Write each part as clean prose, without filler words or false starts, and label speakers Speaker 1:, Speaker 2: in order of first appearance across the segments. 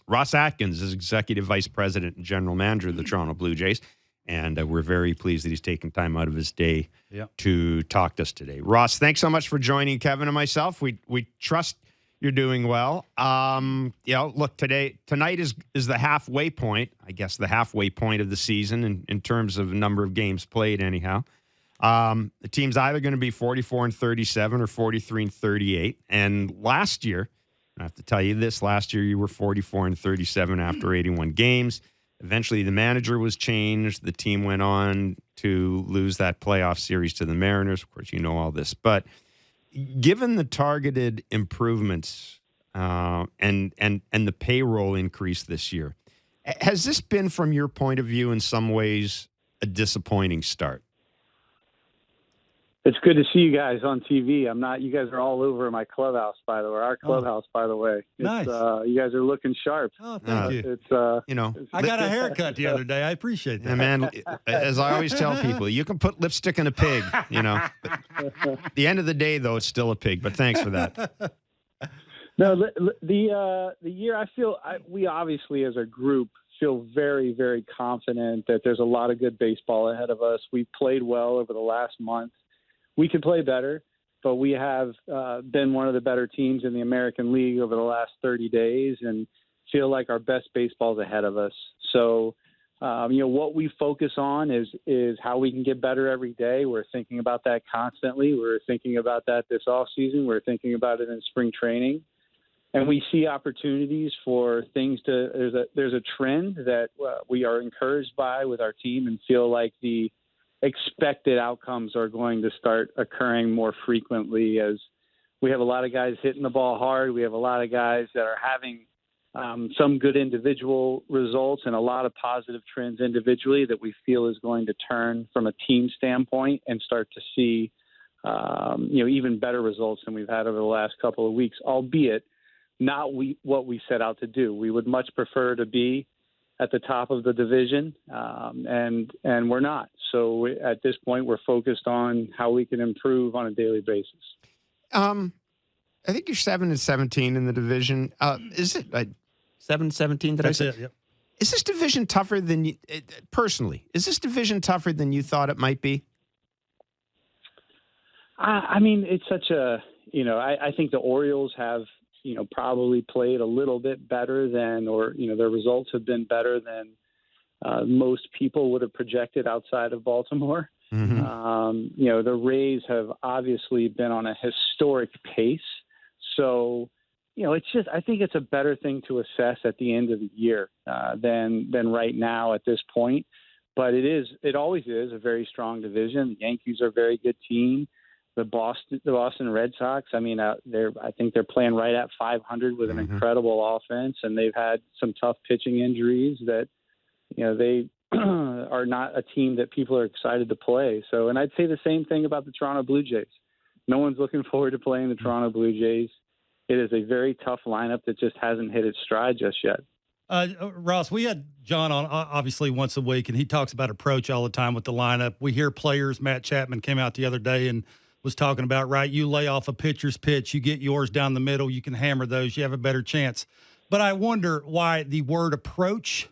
Speaker 1: Ross Atkins is Executive Vice President and General Manager of the Toronto Blue Jays, and we're very pleased that he's taken time out of his day to talk to us today. Ross, thanks so much for joining Kevin and myself. We trust you're doing well. Look, tonight is the halfway point, I guess the halfway point of the season in terms of number of games played anyhow. The team's either going to be 44-37 or 43-38. And last year, I have to tell you this, last year you were 44-37 after 81 games. Eventually the manager was changed. The team went on to lose that playoff series to the Mariners. Of course, you know all this. But given the targeted improvements and the payroll increase this year, has this been, from your point of view, in some ways, a disappointing start?
Speaker 2: It's good to see you guys on TV. You guys are all over my clubhouse, by the way. Our clubhouse, by the way.
Speaker 3: Nice.
Speaker 2: You guys are looking sharp.
Speaker 3: Oh, thank you.
Speaker 1: I
Speaker 3: got a haircut the other day. I appreciate that.
Speaker 1: And man, as I always tell people, you can put lipstick in a pig, But at the end of the day, though, it's still a pig. But thanks for that.
Speaker 2: No, the year, we obviously as a group feel very, very confident that there's a lot of good baseball ahead of us. We've played well over the last month. We could play better, but we have been one of the better teams in the American League over the last 30 days and feel like our best baseball is ahead of us. So, what we focus on is how we can get better every day. We're thinking about that constantly. We're thinking about that this off season. We're thinking about it in spring training. And we see opportunities for things there's a trend that we are encouraged by with our team and feel like the expected outcomes are going to start occurring more frequently as we have a lot of guys hitting the ball hard. We have a lot of guys that are having some good individual results and a lot of positive trends individually that we feel is going to turn from a team standpoint and start to see, even better results than we've had over the last couple of weeks, albeit not what we set out to do. We would much prefer to be at the top of the division, and we're not. So at this point, we're focused on how we can improve on a daily basis.
Speaker 1: I think you're 7-17 in the division. Is it 7-17?
Speaker 3: That's it. Yep.
Speaker 1: Is this division tougher than you personally? Is this division tougher than you thought it might be?
Speaker 2: It's such a I think the Orioles have probably played a little bit better than, their results have been better than most people would have projected outside of Baltimore.
Speaker 1: Mm-hmm.
Speaker 2: The Rays have obviously been on a historic pace. So, I think it's a better thing to assess at the end of the year than right now at this point. But it always is a very strong division. The Yankees are a very good team. The Boston Red Sox, I think they're playing right at 500 with an incredible offense, and they've had some tough pitching injuries that, they are not a team that people are excited to play. So, and I'd say the same thing about the Toronto Blue Jays. No one's looking forward to playing the Toronto Blue Jays. It is a very tough lineup that just hasn't hit its stride just yet.
Speaker 3: Ross, we had John on obviously once a week, and he talks about approach all the time with the lineup. We hear players. Matt Chapman came out the other day and was talking about, right, you lay off a pitcher's pitch, you get yours down the middle, you can hammer those, you have a better chance. But I wonder why the word approach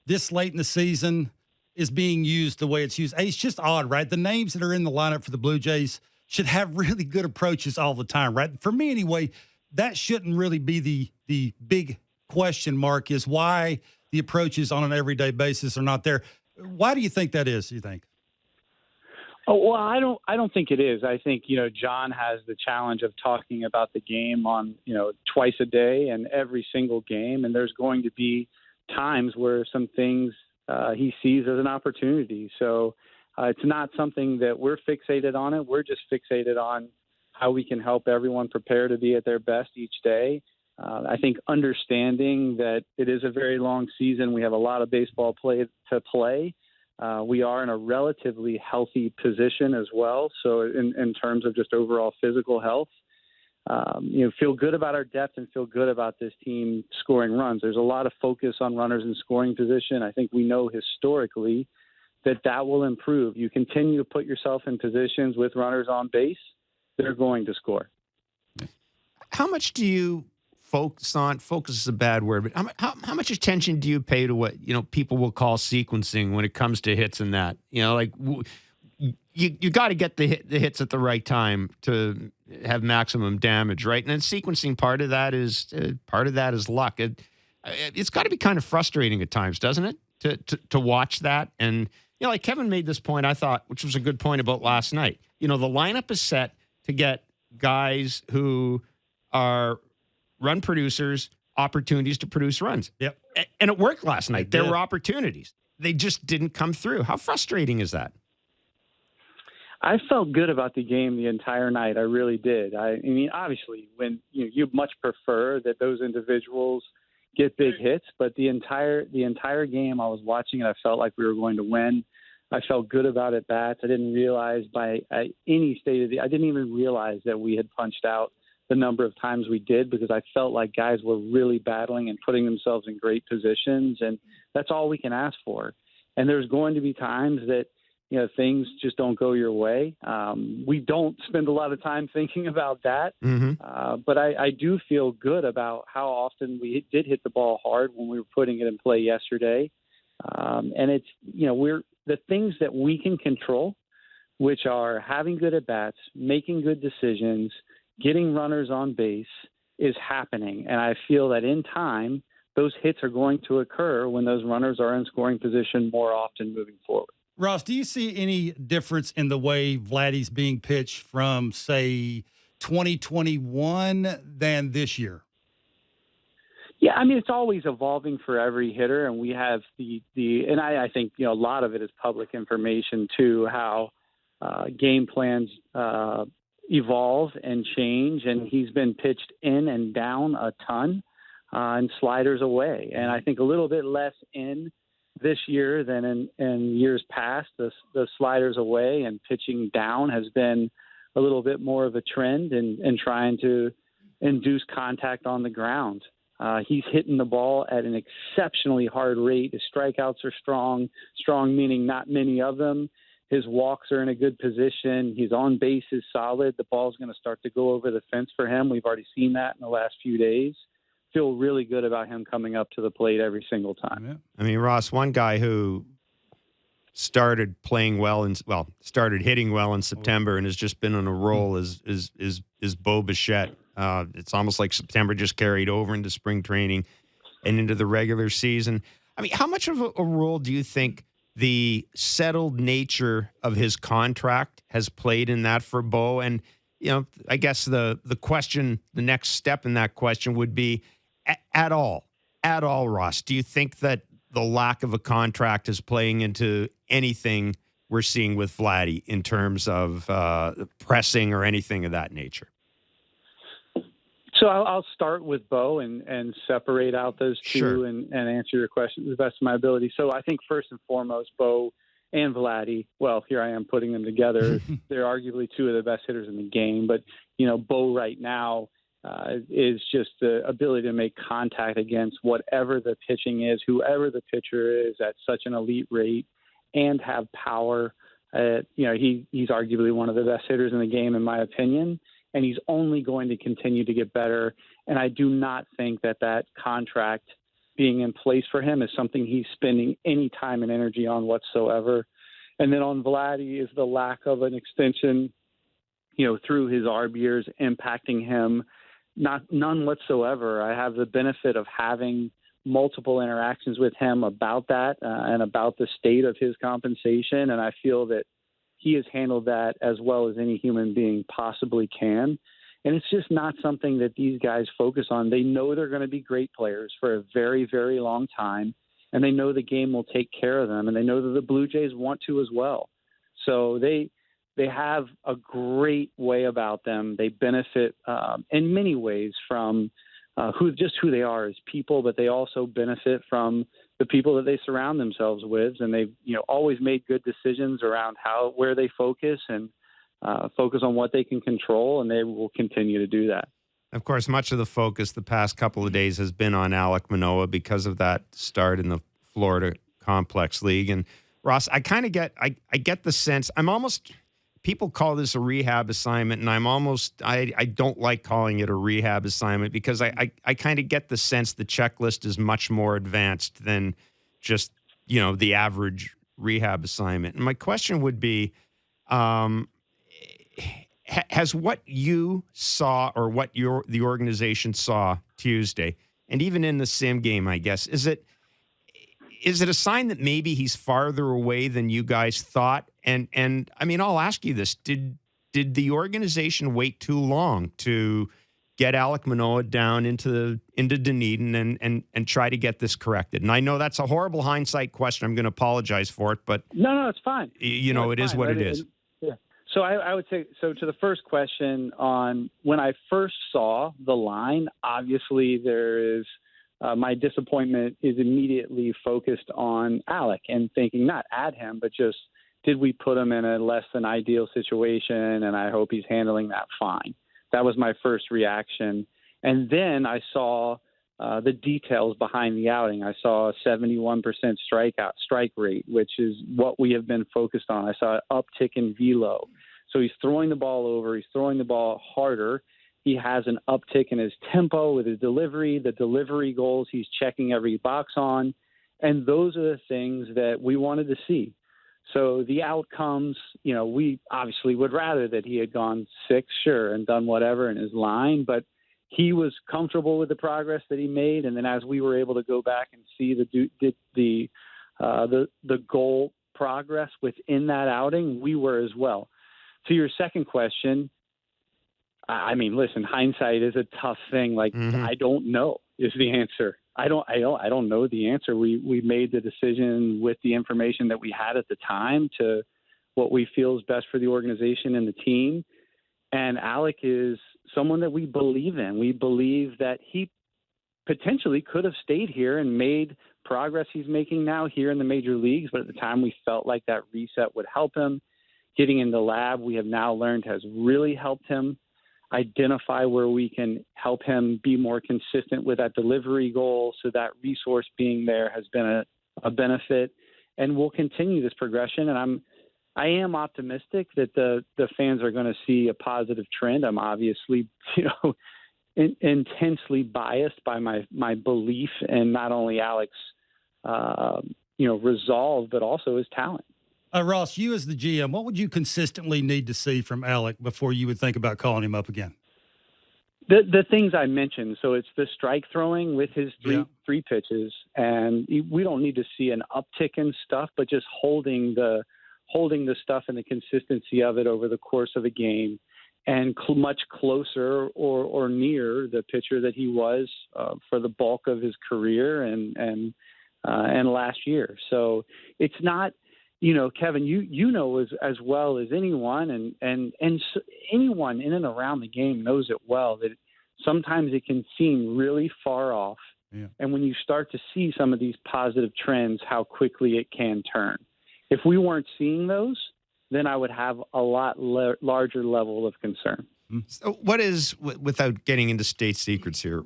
Speaker 3: this late in the season is being used the way it's used. It's just odd, right? The names that are in the lineup for the Blue Jays should have really good approaches all the time, right? For me anyway, that shouldn't really be the big question mark, is why the approaches on an everyday basis are not there. Why do you think that is, you think?
Speaker 2: Oh, well, I don't think it is. I think, John has the challenge of talking about the game on, twice a day and every single game. And there's going to be times where some things he sees as an opportunity. So it's not something that we're fixated on it. We're just fixated on how we can help everyone prepare to be at their best each day. I think understanding that it is a very long season. We have a lot of baseball to play. We are in a relatively healthy position as well. So in terms of just overall physical health, feel good about our depth and feel good about this team scoring runs. There's a lot of focus on runners in scoring position. I think we know historically that will improve. You continue to put yourself in positions with runners on base, they're going to score.
Speaker 1: How much do you focus on? Focus is a bad word, but how much attention do you pay to what people will call sequencing when it comes to hits and that? You got to get the hits at the right time to have maximum damage, right? And then sequencing, part of that is luck. It's got to be kind of frustrating at times, doesn't it, to watch that? And like Kevin made this point, I thought, which was a good point about last night. The lineup is set to get guys who are run producers opportunities to produce runs.
Speaker 3: Yep.
Speaker 1: And it worked last night. There were opportunities. They just didn't come through. How frustrating is that?
Speaker 2: I felt good about the game the entire night. I really did. I mean, obviously, when you much prefer that those individuals get big hits, but the entire game I was watching it, I felt like we were going to win. I felt good about at bats. I didn't realize by any state I didn't even realize that we had punched out the number of times we did, because I felt like guys were really battling and putting themselves in great positions, and that's all we can ask for. And there's going to be times that things just don't go your way. We don't spend a lot of time thinking about that, but I do feel good about how often we did hit the ball hard when we were putting it in play yesterday. And it's we're the things that we can control, which are having good at bats, making good decisions, getting runners on base, is happening. And I feel that in time, those hits are going to occur when those runners are in scoring position more often moving forward.
Speaker 3: Ross, do you see any difference in the way Vladdy's being pitched from, say, 2021 than this year?
Speaker 2: Yeah, I mean, it's always evolving for every hitter, and we have and I think, a lot of it is public information too, how game plans evolve and change, and he's been pitched in and down a ton and sliders away. And I think a little bit less in this year than in years past. The sliders away and pitching down has been a little bit more of a trend in trying to induce contact on the ground. He's hitting the ball at an exceptionally hard rate. His strikeouts are strong meaning not many of them. His walks are in a good position. His on base is solid. The ball's going to start to go over the fence for him. We've already seen that in the last few days. Feel really good about him coming up to the plate every single time.
Speaker 3: Yeah.
Speaker 1: I mean, Ross, one guy who started playing well started hitting well in September and has just been on a roll is Bo Bichette. It's almost like September just carried over into spring training and into the regular season. I mean, how much of a role do you think the settled nature of his contract has played in that for Bo? And, I guess the question, the next step in that question would be, at all, Ross, do you think that the lack of a contract is playing into anything we're seeing with Vladdy in terms of pressing or anything of that nature?
Speaker 2: So I'll start with Bo and separate out those two. Sure. and answer your question to the best of my ability. So I think first and foremost, Bo and Vladdy, well, here I am putting them together. They're arguably two of the best hitters in the game. But, Bo right now is just the ability to make contact against whatever the pitching is, whoever the pitcher is, at such an elite rate, and have power. He's arguably one of the best hitters in the game, in my opinion, and he's only going to continue to get better. And I do not think that contract being in place for him is something he's spending any time and energy on whatsoever. And then on Vladdy is the lack of an extension, through his ARB years impacting him. None whatsoever. I have the benefit of having multiple interactions with him about that and about the state of his compensation, and I feel that he has handled that as well as any human being possibly can. And it's just not something that these guys focus on. They know they're going to be great players for a very, very long time, and they know the game will take care of them, and they know that the Blue Jays want to as well. So they have a great way about them. They benefit in many ways from who they are as people, but they also benefit from the people that they surround themselves with. And they've always made good decisions around where they focus and focus on what they can control, and they will continue to do that.
Speaker 1: Of course, much of the focus the past couple of days has been on Alek Manoah because of that start in the Florida Complex League. And Ross, I kind of get the sense, I'm almost people call this a rehab assignment, and I don't like calling it a rehab assignment because I kind of get the sense the checklist is much more advanced than just, the average rehab assignment. And my question would be, has what you saw or what the organization saw Tuesday, and even in the sim game, I guess, is it a sign that maybe he's farther away than you guys thought? And I mean, I'll ask you this: Did the organization wait too long to get Alek Manoah down into Dunedin and try to get this corrected? And I know that's a horrible hindsight question. I'm going to apologize for it, but
Speaker 2: no, it's fine.
Speaker 1: It is what it is.
Speaker 2: Yeah. So I would say, so to the first question on when I first saw the line, obviously there is. My disappointment is immediately focused on Alek and thinking not at him, but just did we put him in a less than ideal situation? And I hope he's handling that fine. That was my first reaction. And then I saw the details behind the outing. I saw a 71% strike rate, which is what we have been focused on. I saw an uptick in velo. So he's throwing the ball over. He's throwing the ball harder. He has an uptick in his tempo with his delivery, the delivery goals he's checking every box on. And those are the things that we wanted to see. So the outcomes, we obviously would rather that he had gone 6, sure, and done whatever in his line, but he was comfortable with the progress that he made. And then as we were able to go back and see the goal progress within that outing, we were as well. To your second question, I mean, listen, hindsight is a tough thing. Like, I don't know is the answer. I don't know the answer. We made the decision with the information that we had at the time to what we feel is best for the organization and the team. And Alek is someone that we believe in. We believe that he potentially could have stayed here and made progress he's making now here in the major leagues. But at the time, we felt like that reset would help him. Getting in the lab, we have now learned, has really helped him identify where we can help him be more consistent with that delivery goal. So that resource being there has been a benefit, and we'll continue this progression. And I am optimistic that the fans are going to see a positive trend. I'm obviously, intensely biased by my belief in not only Alek's, resolve, but also his talent.
Speaker 3: Ross, you as the GM, what would you consistently need to see from Alek before you would think about calling him up again?
Speaker 2: The things I mentioned. So it's the strike throwing with his three pitches, and we don't need to see an uptick in stuff, but just holding the stuff and the consistency of it over the course of a game, and much closer or near the pitcher that he was for the bulk of his career and last year. So it's not. Kevin, you know as well as anyone, and anyone in and around the game knows it well, that sometimes it can seem really far off. Yeah. And when you start to see some of these positive trends, how quickly it can turn. If we weren't seeing those, then I would have a lot larger level of concern.
Speaker 1: So what is, without getting into state secrets here,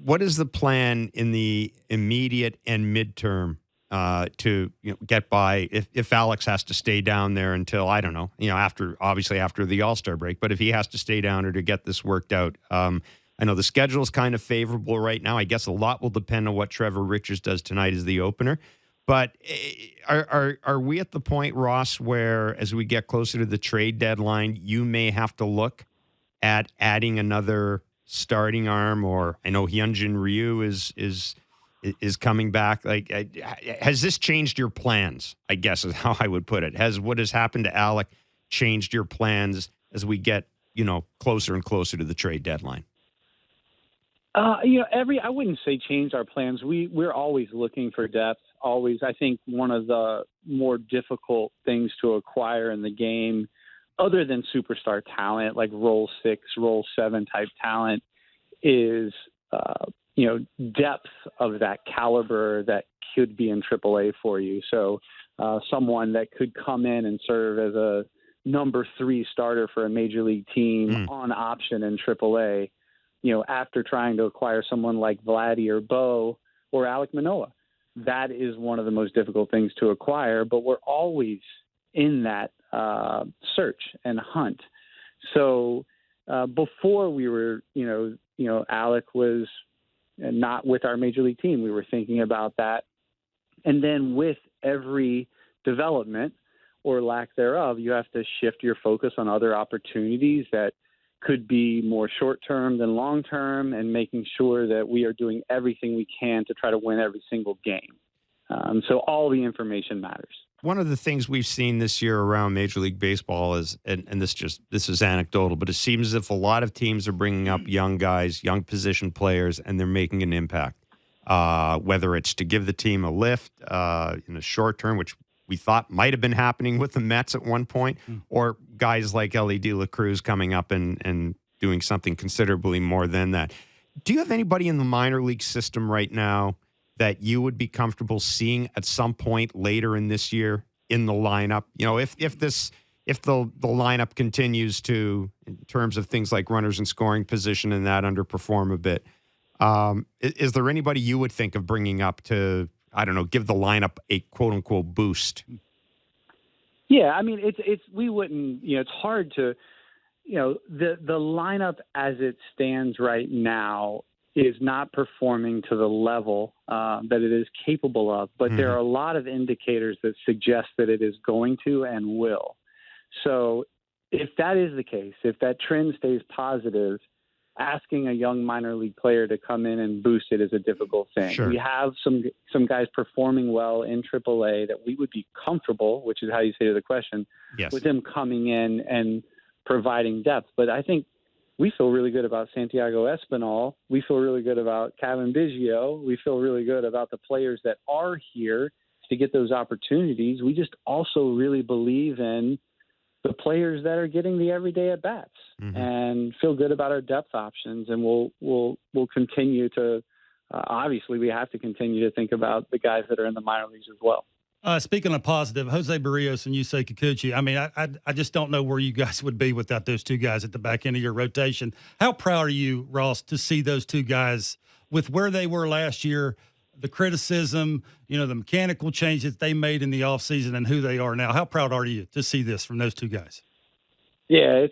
Speaker 1: what is the plan in the immediate and midterm to get by if Alek has to stay down there until, I don't know, after the All-Star break, but if he has to stay down or to get this worked out? I know the schedule is kind of favorable right now. I guess a lot will depend on what Trevor Richards does tonight as the opener. But are we at the point, Ross, where as we get closer to the trade deadline, you may have to look at adding another starting arm? Or I know Hyunjin Ryu is coming back. Like, has this changed your plans, I guess is how I would put it? Has what has happened to Alek changed your plans as we get, closer and closer to the trade deadline?
Speaker 2: I wouldn't say change our plans. We're always looking for depth. Always. I think one of the more difficult things to acquire in the game, other than superstar talent, like role 6, role 7 type talent, is, depth of that caliber that could be in AAA for you. So someone that could come in and serve as a number 3 starter for a major league team on option in AAA, after trying to acquire someone like Vladdy or Bo or Alek Manoah. That is one of the most difficult things to acquire, but we're always in that search and hunt. So before we were, Alek was not with our major league team, we were thinking about that. And then with every development or lack thereof, you have to shift your focus on other opportunities that could be more short-term than long-term, and making sure that we are doing everything we can to try to win every single game. So all the information matters.
Speaker 1: One of the things we've seen this year around Major League Baseball is, and this is anecdotal, but it seems as if a lot of teams are bringing up young guys, young position players, and they're making an impact. Whether it's to give the team a lift in the short term, which we thought might have been happening with the Mets at one point, or guys like Ellie De La Cruz coming up and doing something considerably more than that. Do you have anybody in the minor league system right now that you would be comfortable seeing at some point later in this year in the lineup? If the lineup continues to, in terms of things like runners in scoring position and that, underperform a bit, is there anybody you would think of bringing up to, I don't know, give the lineup a quote unquote boost?
Speaker 2: Yeah, I mean, we wouldn't, it's hard to, the lineup as it stands right now is not performing to the level that it is capable of, but there are a lot of indicators that suggest that it is going to and will. So if that is the case, if that trend stays positive, asking a young minor league player to come in and boost it is a difficult thing.
Speaker 1: Sure.
Speaker 2: We have some guys performing well in AAA that we would be comfortable, which is how you say to the question,
Speaker 1: yes,
Speaker 2: with them coming in and providing depth. But I think we feel really good about Santiago Espinal. We feel really good about Kevin Biggio. We feel really good about the players that are here to get those opportunities. We just also really believe in the players that are getting the everyday at bats, and feel good about our depth options. And we'll continue to, obviously we have to continue to think about the guys that are in the minor leagues as well.
Speaker 3: Speaking of positive, Jose Barrios and Yusei Kikuchi, I mean, I just don't know where you guys would be without those two guys at the back end of your rotation. How proud are you, Ross, to see those two guys with where they were last year, the criticism, the mechanical changes they made in the offseason and who they are now? How proud are you to see this from those two guys?
Speaker 2: Yeah,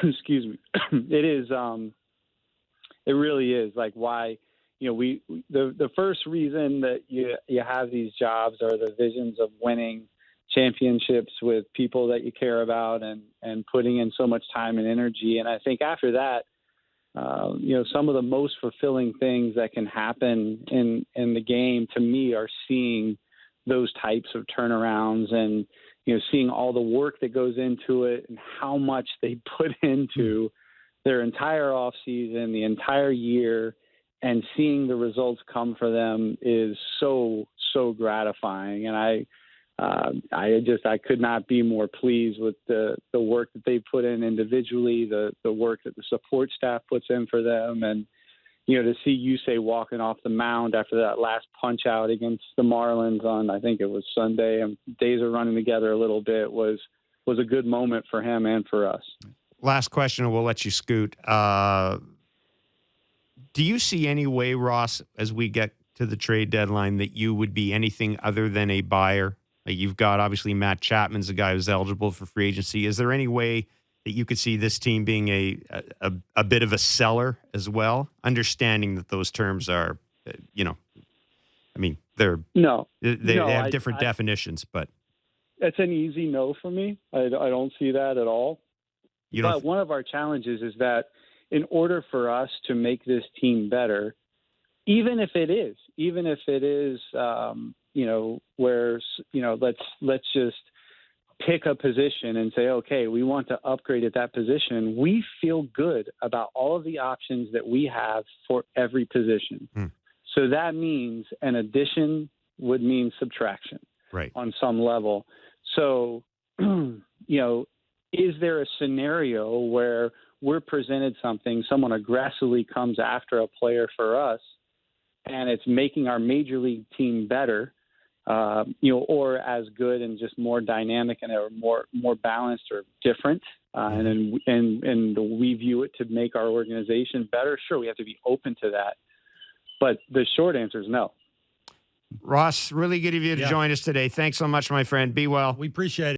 Speaker 2: excuse me. It is, it really is like why, the first reason that you have these jobs are the visions of winning championships with people that you care about and putting in so much time and energy. And I think after that, some of the most fulfilling things that can happen in the game to me are seeing those types of turnarounds and, seeing all the work that goes into it and how much they put into their entire off season, the entire year, and seeing the results come for them is so gratifying. And I could not be more pleased with the work that they put in individually, the work that the support staff puts in for them. And, to see Yusei walking off the mound after that last punch out against the Marlins on, I think it was Sunday, and days are running together a little bit, was a good moment for him and for us.
Speaker 1: Last question, and we'll let you scoot. Do you see any way, Ross, as we get to the trade deadline, that you would be anything other than a buyer? Like, you've got, obviously, Matt Chapman's a guy who's eligible for free agency. Is there any way that you could see this team being a bit of a seller as well, understanding that those terms are, they have different definitions, but
Speaker 2: it's an easy no for me. I don't see that at all. But one of our challenges is that in order for us to make this team better, even if it is, where, let's just pick a position and say, okay, we want to upgrade at that position. We feel good about all of the options that we have for every position. So that means an addition would mean subtraction,
Speaker 1: right,
Speaker 2: on some level. So, is there a scenario where we're presented something, someone aggressively comes after a player for us, and it's making our major league team better, or as good and just more dynamic and more balanced or different, and we view it to make our organization better? Sure, we have to be open to that, but the short answer is no.
Speaker 1: Ross, really good of you to
Speaker 3: Yeah.
Speaker 1: join us today. Thanks so much, my friend. Be well.
Speaker 3: We appreciate it.